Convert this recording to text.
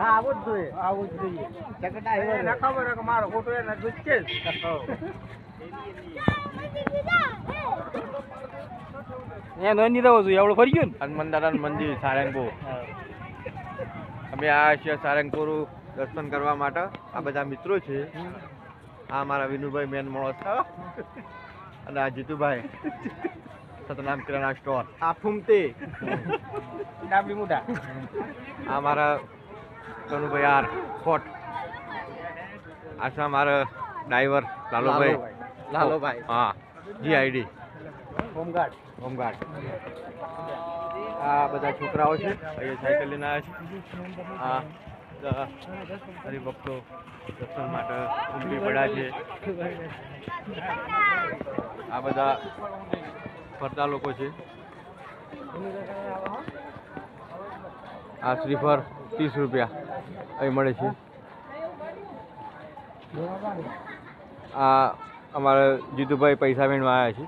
આવું જ જોઈએ ખબર મારો ફોટો એના ગુસ્સે નોંધી દઉં છું એવડું ફરી ગયું હનુમાન દાદાનું મંદિર સારંગપુર. અમે આવ્યા છીએ સારંગપુર દર્શન કરવા માટે. આ બધા મિત્રો છે. આ મારા વિનુભાઈ મેન માણસ છે અને આ જીતુભાઈ સતનામ કિરાણા સ્ટોર. આ ફૂમતે ડાબલી મોટા. આ મારા કનુભાઈ આર ફોટ. આ છે મારા ડ્રાઈવર લાલોભાઈ. હા GID હોમગાર્ડ. આ બધા છોકરાઓ છે અહીંયા સાયકલ લઈને આવ્યા છે. આ હરિભક્તો દર્શન માટે ઉમટી પડ્યા છે. આ બધા ફરતા લોકો છે. આ શ્રીફળ 30 રૂપિયા અહીં મળે છે. આ અમારા જીતુભાઈ પૈસા વેણવા આવ્યા છે.